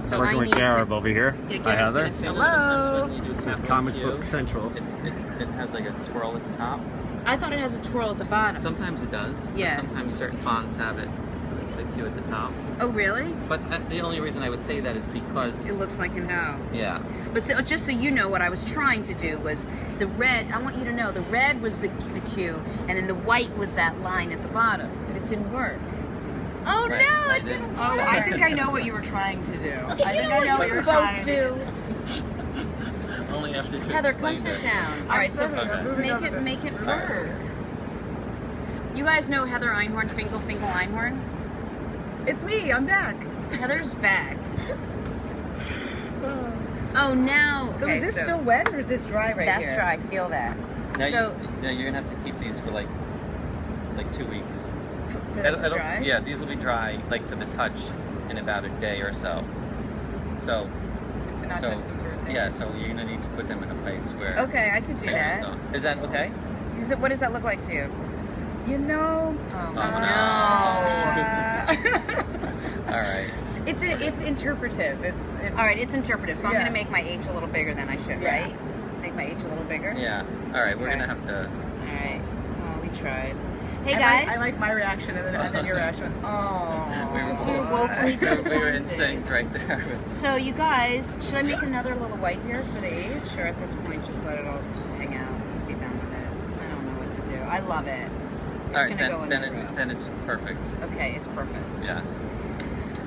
So Working with Gareb over here. Yeah, Hi, Heather. Hello. This is Comic Book Central. It has like a twirl at the top. I thought it has a twirl at the bottom. Sometimes it does. Yeah. But sometimes certain fonts have it. It's like Q at the top. Oh, really? But the only reason I would say that is because It looks like an O. yeah. But so, just so you know, what I was trying to do was the red. I want you to know the red was the Q, and then the white was that line at the bottom. But it didn't work. Oh Right, no, I it didn't didn't. work. Oh, I think I know what you were trying to do. Okay, I you think know I know what you're you trying both to do. Only after you Heather, come explain sit it. down. All right, so Okay. make it work. You guys know Heather Einhorn, Finkel Einhorn? It's me. I'm back. Heather's back. Oh, now. So okay, is this still wet or is this dry right that's here? dry. Feel that. Now, So you're gonna have to keep these for like 2 weeks. for them to dry. Yeah, these will be dry like to the touch in about a day or so. So To not touch them for a day. yeah, so you're gonna need to put them in a place where. Okay, I could do that. Is that okay? What does that look like to you? You know. Oh, All right. It's interpretive. It's All right, it's interpretive, so I'm Yeah. going to make my H a little bigger than I should, Yeah. right? Make my H a little bigger? Yeah. All right. We're Okay. gonna have to. All right. Well, we tried. Hey, I guys. I like my reaction and then your reaction. Oh. We were woefully We were in disappointed. sync right there. So, you guys, should I make another little white here for the H? Or at this point, just let it all just hang out and be done with it? I don't know what to do. I love it. It's All right. going to go in Then the it's room. then it's perfect. Okay, it's perfect. Yes.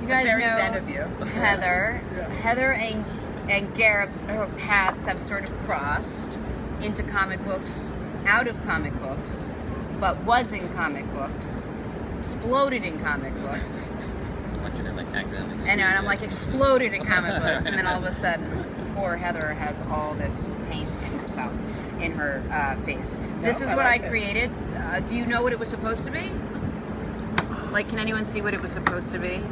You guys Very know zen of you. Heather. Yeah. Heather and Gareb's paths have sort of crossed into comic books, out of comic books, but was in comic books, exploded in comic books, I want you to like accidentally. and squeeze I'm it. like exploded in comic books, and then all of a sudden, poor Heather has all this paint in herself, in her face. This is I what like I it. created. Do you know what it was supposed to be? Like, can anyone see what it was supposed to be?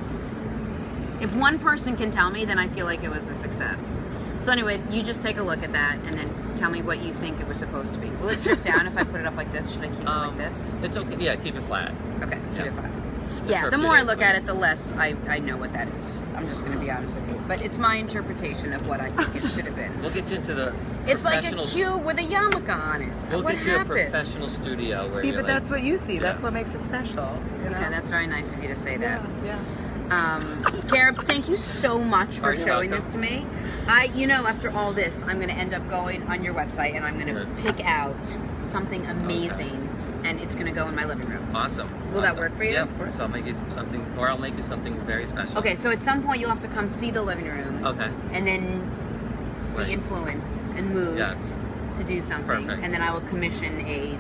If one person can tell me, then I feel like it was a success. So anyway, you just take a look at that and then tell me what you think it was supposed to be. Will it drip down if I put it up like this? Should I keep it like this? It's okay. Yeah, keep it flat. Okay, keep yeah. it flat. Just Yeah, for a the few more I days look at at least. it, the less I know what that is. I'm just going to be honest with you. But it's my interpretation of what I think it should have been. We'll get you into the. It's like a professional- Q with a yarmulke on it. We'll what get you a happened? professional studio where See, you're but like, that's what you see. Yeah. That's what makes it special. You know? Okay, that's very nice of you to say that. Yeah. Gareb, thank you so much for Oh, you're showing welcome. this to me. After all this, I'm going to end up going on your website and I'm going to Good. pick out something amazing and it's going to go in my living room. Awesome. Will that Awesome. work for you? Yeah, of course. I'll make you something, or I'll make you something very special. Okay, so at some point you'll have to come see the living room Okay. and then be Right. influenced and moved Yes. to do something. Perfect. And then I will commission a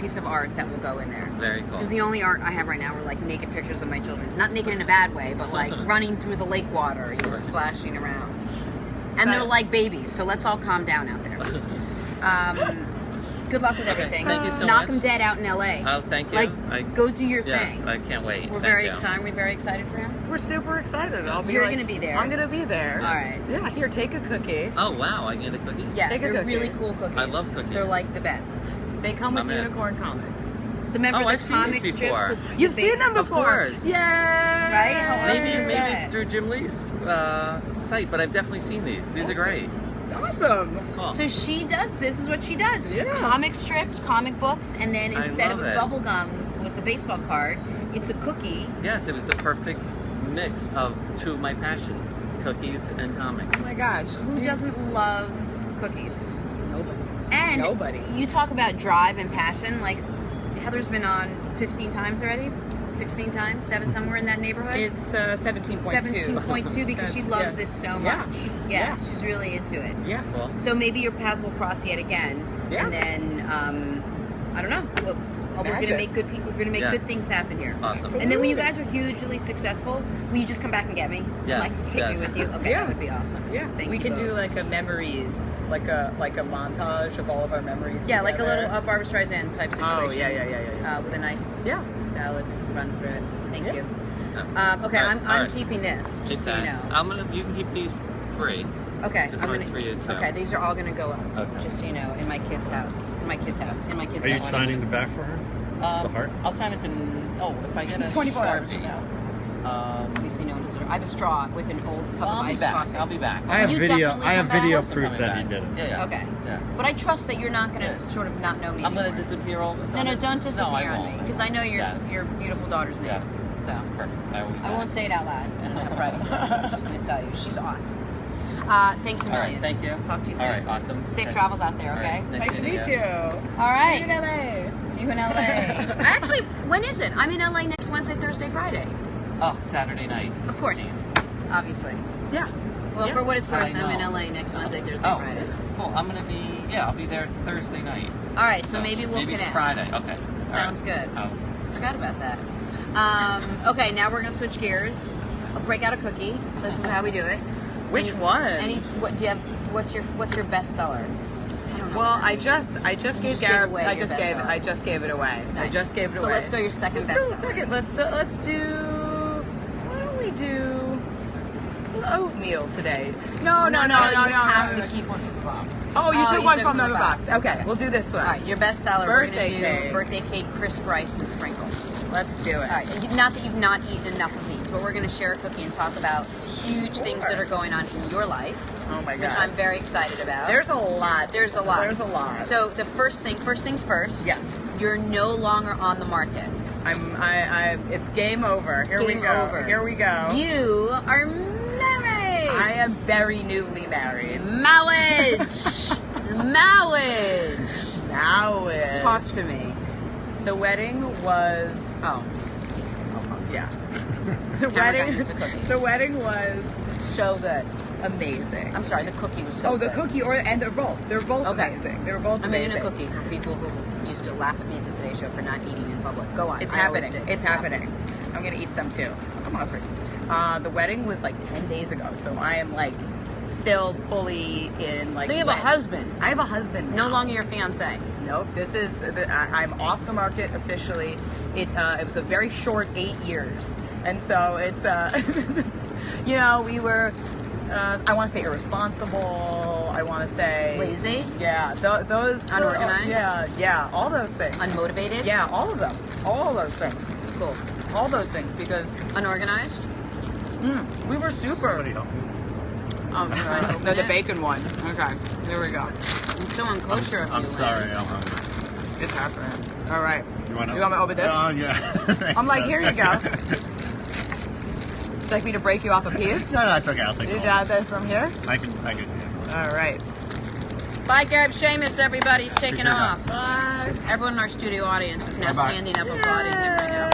piece of art that will go in there. Very cool. Because the only art I have right now are like naked pictures of my children. Not naked in a bad way, but like running through the lake water, you know, Right. splashing around. And they're like babies, so let's all calm down out there. Good luck with Okay, everything. thank you so Knock much. them dead out in LA. Oh, thank you. Like, go do your Yes, thing. I can't wait. We're Thank very you. excited. We're very excited for him. We're super excited. You're gonna be there. I'm gonna be there. All right. Yeah. Here, take a cookie. Oh wow, I get a cookie. Yeah, Take a they're cookie. really cool cookies. I love cookies. They're like the best. They come with I'm in. Unicorn Comics. So remember Oh, the I've seen these comic strips before. with You've the seen them Of before. course. Yay! Right? How awesome Maybe is maybe that? it's through Jim Lee's site, but I've definitely seen these. These are great. Awesome. Cool. So she does. This is what she does. Yeah. Comic strips, comic books, and then I instead of love a it. bubble gum with the baseball card, it's a cookie. Yes, it was the perfect mix of two of my passions, cookies and comics. Oh my gosh. Who doesn't love cookies? Nobody. And Nobody. you talk about drive and passion. Like Heather's been on 15 times already, 16 times, 7 somewhere in that neighborhood. It's 17.2. 17.2 because she loves Yeah. this so Yeah. much. Yeah. She's really into it. Yeah. Cool. So maybe your paths will cross yet again, Yeah. and then I don't know. We're gonna Magic. make good people. We're gonna make Yes. good things happen here. Awesome. And then when you guys are hugely successful, will you just come back and get me? Yes, Like take me yes. with you? Okay, Yeah. that would be awesome. Yeah. Thank we you can do both. like a memories, like a montage of all of our memories. Yeah, like a together. little Barbra Streisand type situation. Oh yeah. With a nice Yeah. ballad run through it. Thank Yeah. you. Yeah. Okay, All right, I'm all right. keeping this, just so you know. You can keep these 3. Okay, This I'm one's gonna. for you, too. Okay, these are all gonna go up. Okay. Just so you know, in my kid's house. In my kid's house. In my kid's Are you house. signing the back for her? The heart? I'll sign it if I get a 24 hours Sharpie. from now. Obviously, no one has. I have a straw with an old cup of I'll be iced back. coffee. I'll be back. I have You video. definitely I have come back. video I'm proof coming that back. he did it. Yeah. Okay. Yeah. But I trust that you're not going to Yeah. sort of not know me. I'm gonna anymore. disappear all of a No, sudden. no, don't disappear I on won't. me because I know Yes. your beautiful daughter's name. Yes. So Perfect. I will be I back. won't say it out loud. Private. I'm just going to tell you, she's awesome. Thanks a All right. million. Thank you. Talk to you soon. All right. Awesome. Safe Okay. travels out there. All Okay. right. Nice to meet you. All See right. you in LA. See you in LA. Actually, when is it? I'm in LA next Wednesday, Thursday, Friday. Oh, Saturday night. Of course, obviously. Yeah. Well, Yeah, for what it's worth, I I'm in know. LA next Wednesday, Thursday, Oh, Friday. cool. I'm gonna be. Yeah, I'll be there Thursday night. All right, so maybe we'll maybe connect. Friday. Okay. Sounds good. Oh. Forgot about that. Okay, now we're gonna switch gears. I'll break out a cookie. This is how we do it. Which one? What do you have? What's your best seller? I don't know. Well, what that I is. just You gave just gave Garrett. away I your just best gave seller. I just gave it away. I Nice. just gave it So away. let's go your second Let's best go seller. second. Let's do. Why don't we do oatmeal today? No. You have to keep. Oh, you Oh, took you one took from from the the box. box. Okay, Okay. we'll do this one. All right, your best seller. Birthday we're gonna do cake. birthday cake, crisp rice, and sprinkles. Let's do it. All right, and not that you've not eaten enough of these, but we're going to share a cookie and talk about huge things that are going on in your life, Oh my which gosh. I'm very excited about. There's a lot. There's a lot. There's a lot. So the first things first. Yes. You're no longer on the market. It's game over. Here we Game go. over. Here we go. You are married. I am very newly married. Marriage. Marriage. Now Talk to me. the wedding was Oh, yeah. The Camera guy wedding needs a cookie. the wedding was so good. amazing. I'm sorry, the cookie was so Oh, the good. cookie and they're both Okay. amazing. They were both I'm eating amazing. a cookie for people who used to laugh at me at the Today Show for not eating in public. Go on. It's I always happening. did. It's happening. I'm gonna eat some too. So I'm hungry. The wedding was like 10 days ago, so I am like still fully in like. So you have a husband, I have a husband. no now. longer your fiance. Nope. This is. I'm off the market officially. It was a very short 8 years, and so it's. You know, we were. I want to say irresponsible. I want to say Lazy, Yeah, those. Unorganized? Yeah, all those things. unmotivated. Yeah, all of them. All those things. Cool. All those things because Unorganized. we were super. Somebody help me. Oh, right. Open No, the it. bacon one. Okay, there we go. I'm so unkosher of you. I'm sorry. Lance. I'm hungry. It's happening. All right. You want me to open this? Oh yeah. I'm like, here you go. Would you like me to break you off a piece? No, it's okay. I'll take You it. got this from here? I can handle it. All right. Bye, Gab Seamus. Everybody's taking Appreciate off. Bye. Everyone in our studio audience is now Bye-bye. standing up, applauding him right now.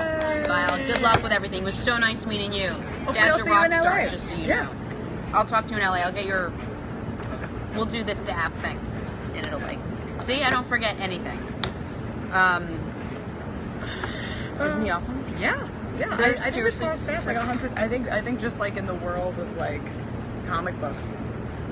Bye. Al. Good luck with everything. It was so nice meeting you. Hopefully Dad's I'll a see you rock in star, LA. just so you Yeah. know. I'll talk to you in LA. I'll get your. We'll do the app thing, and it'll like. See, I don't forget anything. Isn't he awesome? Yeah. Yeah. There's I think seriously it's fast, like 100. I think just like in the world of like comic books,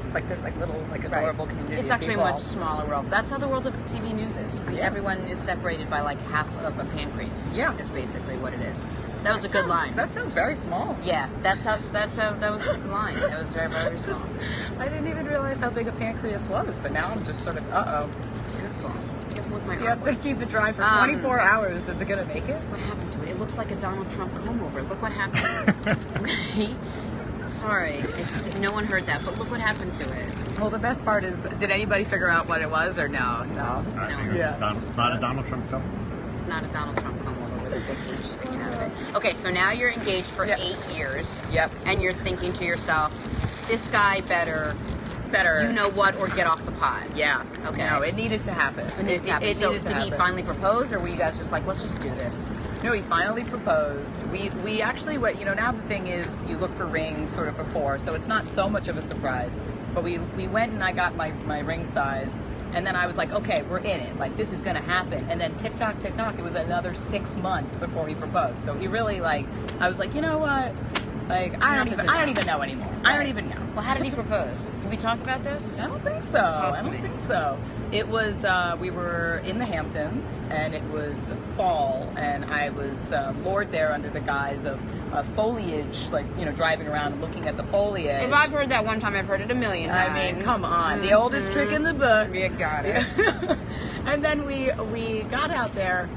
it's like this like little like adorable community. It's of actually a people. much smaller world. That's how the world of TV news is. Yeah. Everyone is separated by like half of a pancreas. Yeah. Is basically what it is. That was a good sounds- line. That sounds very small. Yeah, that was the line. That was very, very small. I didn't even realize how big a pancreas was, but now I'm just sort of Careful. Careful with my You have to artwork. keep it dry for 24 hours. Is it gonna make it? What happened to it? It looks like a Donald Trump comb over. Look what happened. Okay. Sorry, if no one heard that, but look what happened to it. Well, the best part is, did anybody figure out what it was or no? No. I No. think Yeah. it's not a Donald Trump cup. Not a Donald Trump comb over with a big H sticking out of it. Okay, so now you're engaged for Yep. 8 years, Yep. and you're thinking to yourself, this guy better, Better. you know what, or get off the pot. Yeah. Okay. No, it needed to happen. It needed to happen. It So needed to did he happen. finally propose, or were you guys just like, let's just do this? No, he finally proposed. We actually went, you know, now the thing is you look for rings sort of before, so it's not so much of a surprise. But we went and I got my ring size, and then I was like, okay, we're in it. Like, this is going to happen. And then tick tock, it was another 6 months before he proposed. So he really, like, I was like, you know what? Like, I don't even know anymore. I don't even know. Well, how did he propose? Did we talk about this? I don't think so. Talk to I don't me. think so. It was, we were in the Hamptons, and it was fall, and I was moored there under the guise of foliage, like, you know, driving around and looking at the foliage. If I've heard that one time, I've heard it a million times. I mean, come on. The oldest trick in the book. You got it. And then we got out there,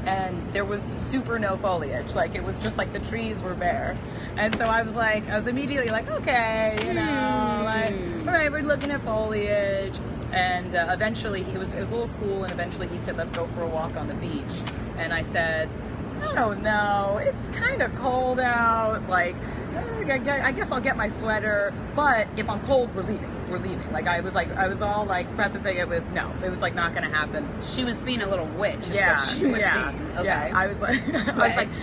and there was super no foliage. Like, it was just like the trees were bare. And so I was immediately like, okay, you know, like, all right, we're looking at foliage. And eventually, it was a little cool, and eventually he said, let's go for a walk on the beach. And I said, I don't know, it's kind of cold out, like, I guess I'll get my sweater, but if I'm cold, we're leaving. Like, I was all like prefacing it with, no, it was like not gonna happen. She was being a little witch, is what she was being. Okay. Yeah, I was like,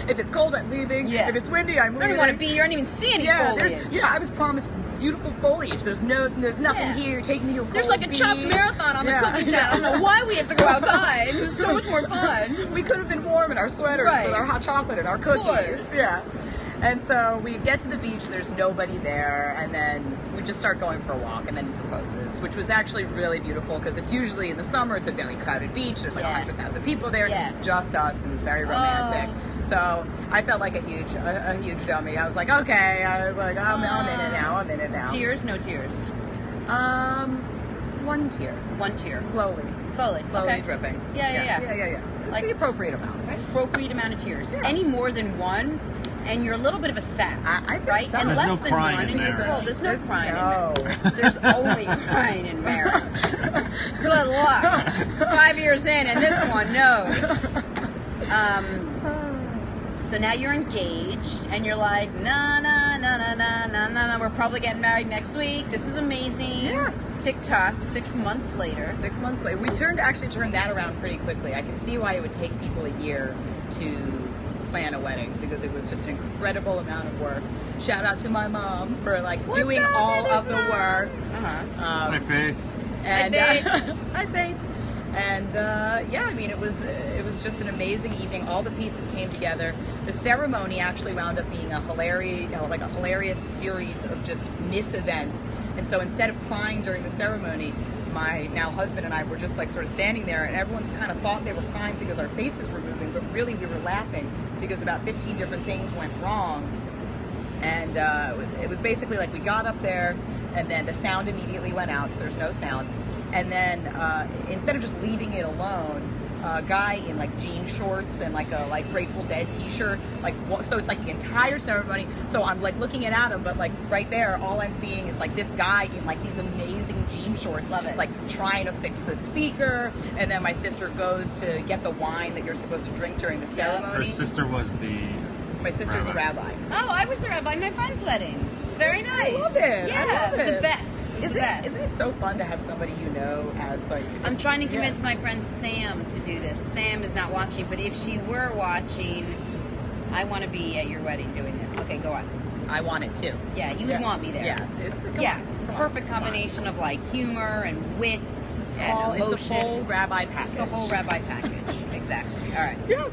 if it's cold, I'm leaving. Yeah. If it's windy, I'm leaving. I don't want to be here. I don't even see any foliage. I was promised beautiful foliage. There's nothing here. Take me to a cold There's like a chopped beach. marathon on the cooking channel. I don't know why we have to go outside. It was so much more fun. We could have been warm in our sweaters with our hot chocolate and our cookies. course. Yeah. And so we get to the beach, there's nobody there, and then we just start going for a walk, and then he proposes, which was actually really beautiful, because it's usually in the summer, it's a very crowded beach, there's like 100,000 people there, and it was just us, and it was very romantic. So I felt like a huge dummy. I was like, okay, I'm in it now. Tears? No tears. One tear. One tear. Slowly Okay. dripping. Yeah. Like the appropriate amount, right? Appropriate amount of tears. Yeah. Any more than one, and you're a little bit of a sap, I think right? so. And There's less no than crying one, in and you're marriage. full. There's no crying in No. marriage. There's only crying in marriage. Good luck. 5 years in, and this one knows. So now you're engaged, and you're like, nah, we're probably getting married next week. This is amazing. Yeah. TikTok, 6 months later. 6 months later. We actually turned that around pretty quickly. I can see why it would take people a year to plan a wedding, because it was just an incredible amount of work. Shout out to my mom for doing all of the work. My faith. And I Faith. And I mean, it was just an amazing evening. All the pieces came together. The ceremony actually wound up being a hilarious series of just mis-events. And so instead of crying during the ceremony, my now husband and I were just sort of standing there, and everyone's kind of thought they were crying because our faces were moving, but really we were laughing because about 15 different things went wrong. And it was basically like we got up there, and then the sound immediately went out, so there's no sound. And then instead of just leaving it alone, a guy in jean shorts and a Grateful Dead t-shirt, so it's the entire ceremony. So I'm looking at Adam, but right there, all I'm seeing is this guy in these amazing jean shorts. Love it. Trying to fix the speaker. And then my sister goes to get the wine that you're supposed to drink during the ceremony. Her sister was My sister's a rabbi. Oh, I was the rabbi at my friend's wedding. Very nice. I love it. Yeah, I love it was it. the best. It was the best. Isn't it so fun to have somebody you know as I'm trying to convince my friend Sam to do this. Sam is not watching, but if she were watching, I want to be at your wedding doing this. Okay, go on. I want it too. Yeah, you would want me there. Yeah. Perfect combination of humor and wit and emotion. It's the whole rabbi package. It's the whole rabbi package. Exactly. All right. Yeah.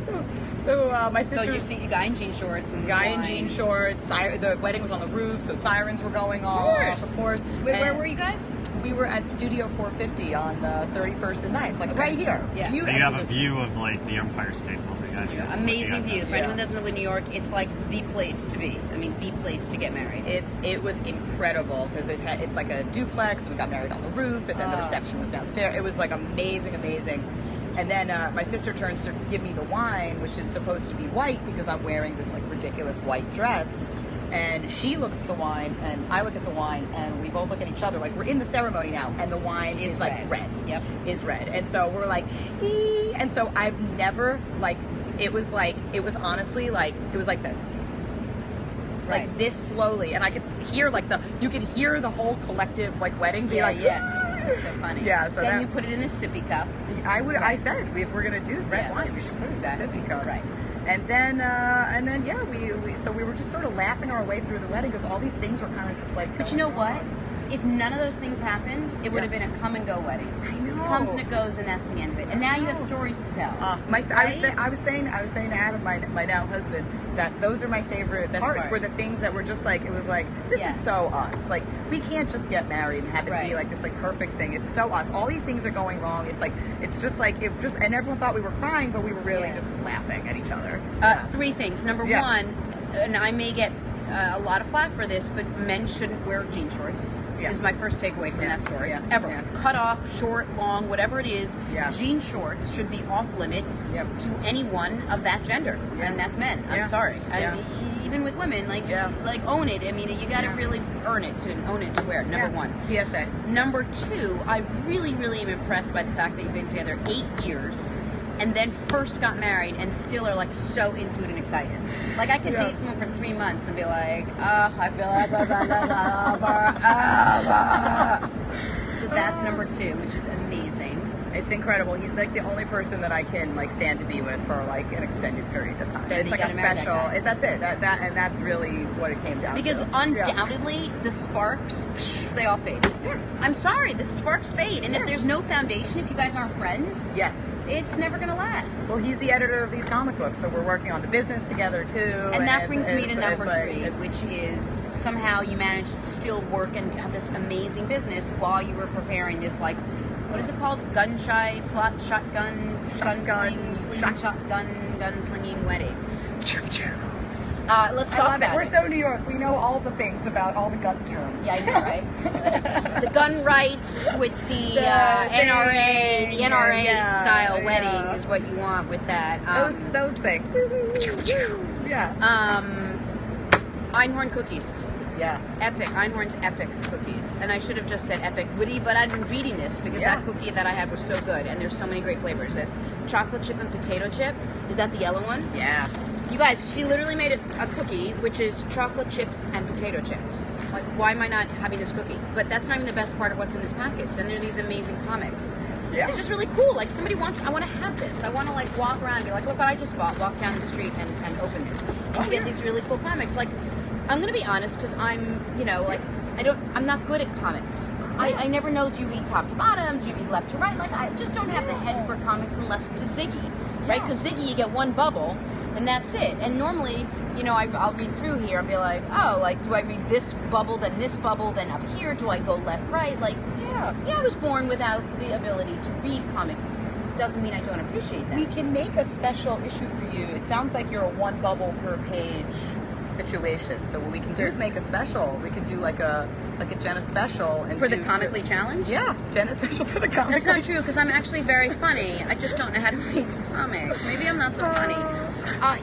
So my sister. So you see a guy in jean shorts and guy wine. in jean shorts. The wedding was on the roof, so sirens were going off. Of course. Wait, where were you guys? We were at Studio 450 on 31st and 9th, right here. Yeah. You have a view of the Empire State Building. Amazing view. For anyone that doesn't live in New York, it's the place to be. I mean, the place to get married. It was incredible because it's like a duplex, and we got married on the roof, and then the reception was downstairs. It was amazing. And then my sister turns to give me the wine, which is supposed to be white because I'm wearing this ridiculous white dress. And she looks at the wine, and I look at the wine, and we both look at each other we're in the ceremony now, and the wine is red. Yep. Is red. And so we're ee! And so I've never it was honestly it was like this. Right. This slowly, and I could hear you could hear the whole collective wedding be That's so funny. Yeah, so then you put it in a sippy cup. I said if we're gonna do red wine, we should put it in a sippy cup. Right. And then we were just sort of laughing our way through the wedding because all these things were kind of just But you know what? If none of those things happened, it would have been a come and go wedding. I know. It comes and it goes, and that's the end of it. And now you have stories to tell. I was saying to Adam, my now husband, that those are my favorite parts. Were the things that were just this is so us. We can't just get married and have it be this perfect thing. It's so us. All these things are going wrong. It's and everyone thought we were crying, but we were really just laughing at each other. 3 things. Number one, and I may get a lot of flack for this, but men shouldn't wear jean shorts. Yeah. Is my first takeaway from that story. Yeah. Ever. Yeah. Cut off, short, long, whatever it is, Yeah. jean shorts should be off limit Yep. to anyone of that gender. Yeah. And that's men. I'm Yeah. sorry. Yeah. Even with women, like, Yeah. like own it. I mean, you got to Yeah. really own it to wear it. Number Yeah. one. PSA. Number two, I really, really am impressed by the fact that you've been together 8 years and then first got married and still are like so into it and excited. Like I could Yeah. date someone for 3 months and be like, I feel like So that's number two, which is amazing. It's incredible. He's like the only person that I can like stand to be with for like an extended period of time. Then It's you like a gotta marry that special. guy. That's it. That and that's really what it came down Because to. undoubtedly, the sparks, they all fade. Yeah. I'm sorry, the sparks fade. And Yeah. if there's no foundation, if you guys aren't friends, Yes. it's never going to last. Well, he's the editor of these comic books, so we're working on the business together too. And that brings me to it's number like- three, it's- which is somehow you managed to still work and have this amazing business while you were preparing this, like, what is it called? Gun-shy, shotgun, gunslinging wedding. Let's I talk love it. about We're it. so New York. We know all the things about all the gun terms. Yeah, I know, right? The gun rights with the NRA, the thing, NRA yeah, style yeah. wedding is what you want with that. Those things. Yeah. Einhorn cookies. Yeah. Epic. Einhorn's epic cookies. And I should have just said epic witty, but I've been reading this because Yeah. that cookie that I had was so good. And there's so many great flavors. There's chocolate chip and potato chip. Is that the yellow one? Yeah. You guys, she literally made a cookie, which is chocolate chips and potato chips. Like, why am I not having this cookie? But that's not even the best part of what's in this package. Then there are these amazing comics. Yeah. It's just really cool. Like, I want to have this. I want to, like, walk around and be like, look what I just bought. Walk down the street and open this. And you get these really cool comics. Like, I'm going to be honest, because I'm, like, I'm not good at comics. I never know, do you read top to bottom? Do you read left to right? Like, I just don't have the head for comics unless it's a Ziggy, right? Because Ziggy, you get one bubble, and that's it. And normally, I'll read through here and be like, oh, like, do I read this bubble, then up here? Do I go left, right? Like, yeah, I was born without the ability to read comics. Doesn't mean I don't appreciate that. We can make a special issue for you. It sounds like you're a one bubble per page situation. So what we can do is make a special. We could do like a Jenna special and For the comically challenged? Yeah, Jenna special for the comically. That's not true, because I'm actually very funny. I just don't know how to read comics. Maybe I'm not so funny.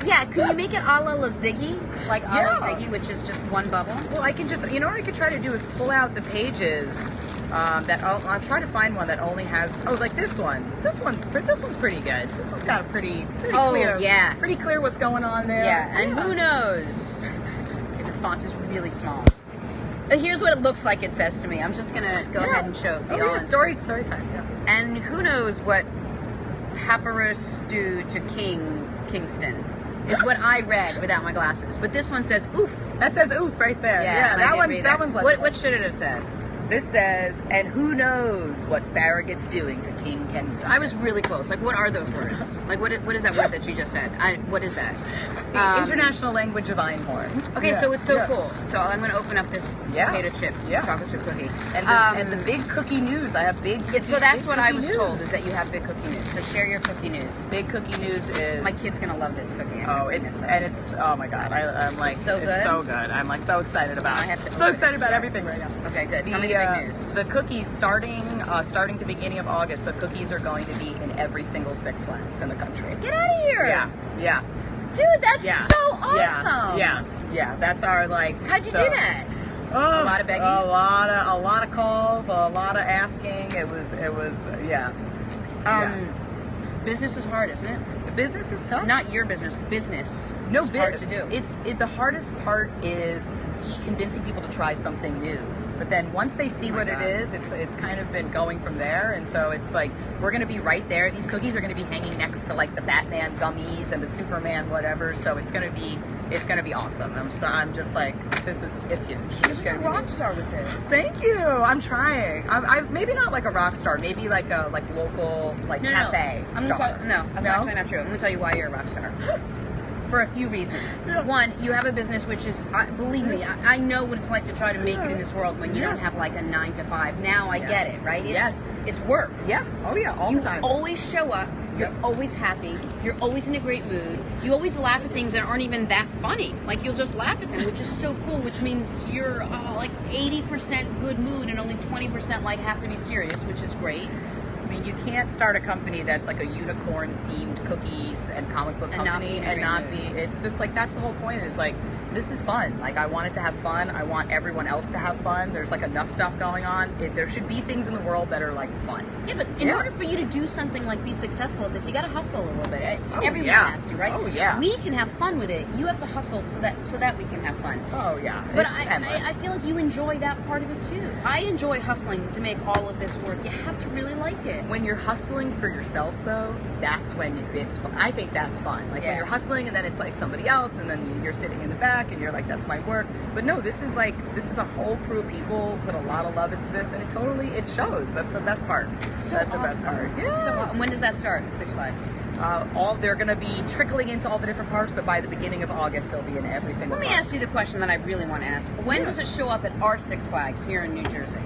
Yeah, can you make it a la Ziggy? Like a la Ziggy, which is just one bubble? Well, I can just, what I could try to do is pull out the pages that I'll try to find one that only has, like this one. This one's pretty good. This one's got a pretty clear. Yeah. Pretty clear what's going on there. Yeah, and who knows? Okay, the font is really small. Here's what it looks like it says to me. I'm just going to go ahead and show you all. Story time, yeah. And who knows what papyrus do to Kingston is what I read without my glasses. But this one says oof. That says oof right there. Yeah, and I did read that one's like what should it have said? This says, and who knows what Farragut's doing to King Kensington. I was really close. Like, what are those words? Like, what is that word that you just said? What is that? The international language of Einhorn. Okay, so it's so cool. So I'm going to open up this potato chip, chocolate chip cookie. And the big cookie news. I have big. So that's big what I was news. told, is that you have big cookie news. So share your cookie news. Big cookie news is My kid's going to love this cookie. Oh my god, I'm like so good. It's so good. I'm like so excited about. I have to so open excited it. about everything right now. Okay, good. Tell me the big news. The cookies starting the beginning of August. The cookies are going to be in every single Six Flags in the country. Get out of here. Yeah. Dude, that's so awesome. Yeah. That's our like. How'd you do that? Oh, A lot of begging? A lot of calls, a lot of asking. It was Business is hard, isn't it? The business is tough. Not your business. Business. No, it's hard to do. The hardest part is convincing people to try something new. But then once they see what it is, it's kind of been going from there. And so it's like, we're going to be right there. These cookies are going to be hanging next to like the Batman gummies and the Superman whatever. So it's going to be awesome. I'm just like, it's huge. You're a rock star with this. Thank you. I'm trying. I maybe not like a rock star. Maybe like a local cafe. No, that's actually not true. I'm going to tell you why you're a rock star. for a few reasons. One, you have a business which is, believe me, I know what it's like to try to make it in this world when you don't have like a 9 to 5. Now I get it, right? It's work. Yeah. Oh yeah. All the time. You always show up. You're always happy. You're always in a great mood. You always laugh at things that aren't even that funny. Like you'll just laugh at them, which is so cool. Which means you're like 80% good mood and only 20% like have to be serious, which is great. I mean, you can't start a company that's like a unicorn-themed cookies and comic book company and not be. It's just like that's the whole point. Is like this is fun. Like I want it to have fun. I want everyone else to have fun. There's like enough stuff going on. There should be things in the world that are like fun. Yeah, but in order for you to do something like be successful at this, you got to hustle a little bit. Everyone has to, right? Oh yeah. We can have fun with it. You have to hustle so that we can have fun. Oh yeah. But I feel like you enjoy that part of it too. I enjoy hustling to make all of this work. You have to really like it. When you're hustling for yourself, though, that's when it's fun. I think that's fun. Like when you're hustling, and then it's like somebody else, and then you're sitting in the back, and you're like, "That's my work." But no, this is a whole crew of people put a lot of love into this, and it shows. That's the best part. So that's the best part. Yeah. So when does that start at Six Flags? They're going to be trickling into all the different parks, but by the beginning of August, they'll be in every single. Let me ask you the question that I really want to ask. When does it show up at our Six Flags here in New Jersey?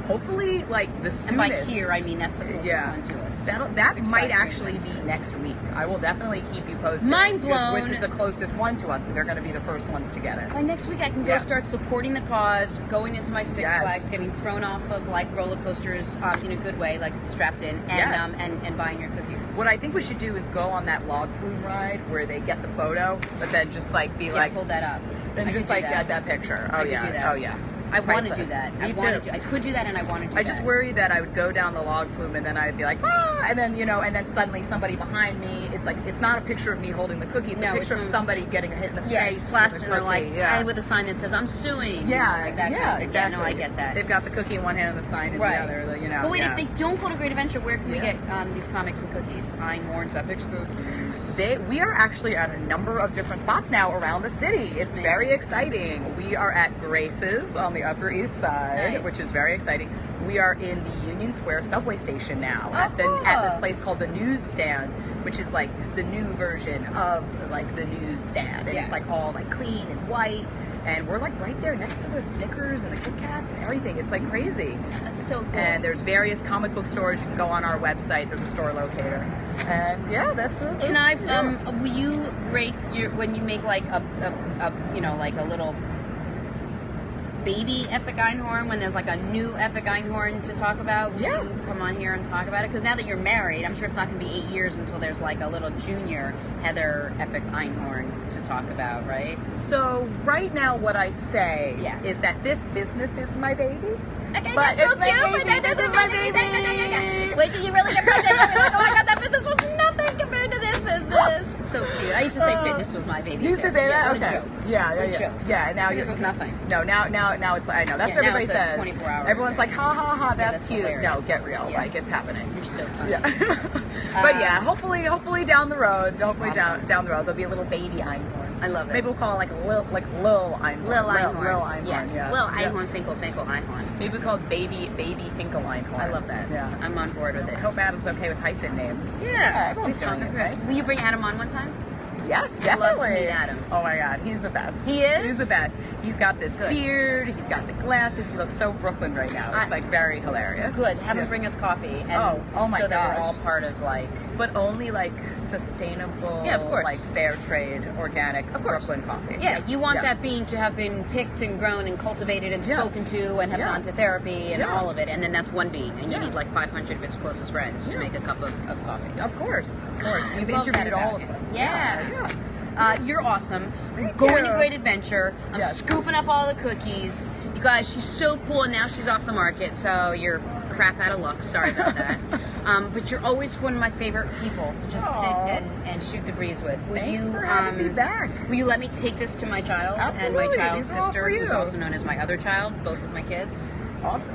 Hopefully, like the soonest. And by here, I mean that's the closest one to us. That might actually be next week. I will definitely keep you posted. Mind blown. Which is the closest one to us, so they're going to be the first ones to get it. By next week, I can go start supporting the cause, going into my Six Flags, getting thrown off of like roller coasters in a good way, like strapped in, and buying your cookies. What I think we should do is go on that log flume ride where they get the photo, but then just like be like hold that up, and just like get that picture. Oh yeah, oh yeah. I want to do that. Me too. I could do that, and I want to do that. I just worry that I would go down the log flume, and then I'd be like, and then and then suddenly somebody behind me. It's like it's not a picture of me holding the cookie. It's a picture of somebody getting a hit in the face. Splashed, and they're like, with a sign that says, "I'm suing." Like that kind of thing. Exactly. Yeah, no, I get that. They've got the cookie in one hand and the sign in the other. But wait, if they don't go to Great Adventure, where can we get these comics and cookies? Einhorn's Epic Cookies. We are actually at a number of different spots now around the city. It's very exciting. We are at Grace's on the Upper East Side, which is very exciting. We are in the Union Square subway station now at this place called the Newsstand, which is like the new version of like the newsstand, and it's like all like clean and white. And we're like right there next to the Snickers and the Kit Kats and everything. It's like crazy. That's so cool. And there's various comic book stores. You can go on our website. There's a store locator. And that's it. And will you rate when you make like a like a little baby Epic Einhorn, when there's like a new Epic Einhorn to talk about, will you come on here and talk about it? Because now that you're married, I'm sure it's not going to be 8 years until there's like a little junior Heather Epic Einhorn to talk about, right? So right now what I say is that this business is my baby. Okay, but that's so cute. This is my baby. Wait till you really get pregnant. You'll be like, oh my god, that business was nothing compared to this business. So cute. I used to say fitness was my baby. You used to say that? What Okay. a joke. Yeah. Now this was nothing. No, now it's. I know that's what everybody says. 24 hours. Everyone's like, ha ha ha, that's cute. Hilarious. No, get real. Like it's happening. You're so funny. Yeah. But hopefully down the road. Hopefully down the road there'll be a little baby Einhorn. I love it. Maybe we'll call it like Lil Einhorn. Lil Einhorn. Lil Einhorn. Yeah. Lil Einhorn, Finkel Einhorn. Maybe we call it Baby Finkel Einhorn. I love that. Yeah. I'm on board with it. I hope Adam's okay with hyphen names. Yeah. Everyone's doing it, right? Will you bring Adam on one time? Yes, definitely. I'd love to meet Adam. Oh my God, he's the best. He is? He's the best. He's got this beard, he's got the glasses, he looks so Brooklyn right now. It's like very hilarious. Good. Have him bring us coffee. And oh my so that gosh. we're all part of like... But only like sustainable, of course. like fair trade, organic Brooklyn coffee. Yeah, you want that bean to have been picked and grown and cultivated and spoken to and have gone to therapy and all of it. And then that's one bean. And you need like 500 of its closest friends to make a cup of coffee. Of course. You've interviewed all of them. Yeah. You're awesome. Going to Great Adventure. I'm scooping up all the cookies. You guys, she's so cool, and now she's off the market, so you're crap out of luck. Sorry about that. But you're always one of my favorite people to just sit and shoot the breeze with. Thanks for having me back. Will you let me take this to my child and my child's sister, who's also known as my other child, both of my kids?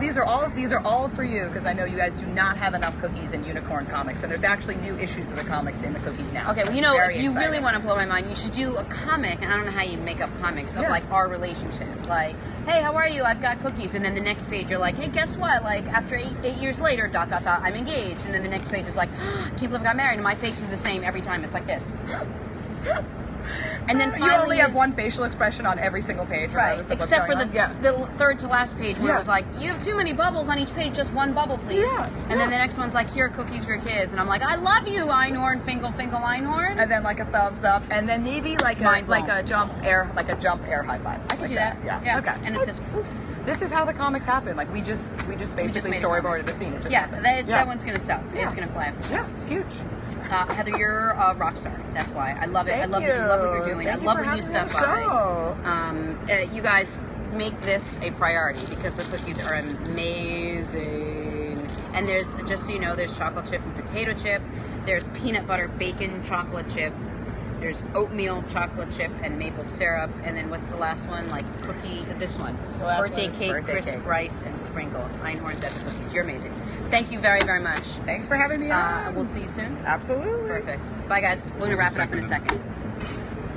These are all for you, because I know you guys do not have enough cookies in Unicorn Comics, and there's actually new issues of the comics in the cookies now. Okay, well, if you really want to blow my mind, you should do a comic, and I don't know how you make up comics, of like our relationship. Like, hey, how are you? I've got cookies. And then the next page, you're like, hey, guess what? Like, after 8 years later, ... I'm engaged. And then the next page is like, can't believe I got married. And my face is the same every time. It's like this. And then you finally, only have one facial expression on every single page, right? regardless of what's Except for going on. the third to last page where Yeah. it was like, you have too many bubbles on each page, just one bubble, please. Yeah. And then the next one's like, here are cookies for your kids, and I'm like, I love you, Einhorn, Fingal Einhorn. And then like a thumbs up, and then maybe like Mind blown. a jump air high five. I can do that. Yeah. Okay. And it says, oof. This is how the comics happen. Like we just basically made a storyboarded the scene. It just Yeah, happened. that one's gonna sell. Yeah. It's gonna fly up. Yeah, it's huge. Heather, you're a rock star. That's why I love it. I Thank love that you love what you're you. doing. Thank I you love for when you having me step on the by. You guys make this a priority because the cookies are amazing. And there's, just so you know, there's chocolate chip and potato chip. There's peanut butter bacon chocolate chip. There's oatmeal chocolate chip and maple syrup. And then what's the last one? Like cookie, this one. The last Birthday one is cake, birthday crisp cake. rice, and sprinkles. Einhorn's Epic Cookies. You're amazing. Thank you very, very much. Thanks for having me on. We'll see you soon. Absolutely. Perfect. Bye, guys. We're going to wrap it up in a second.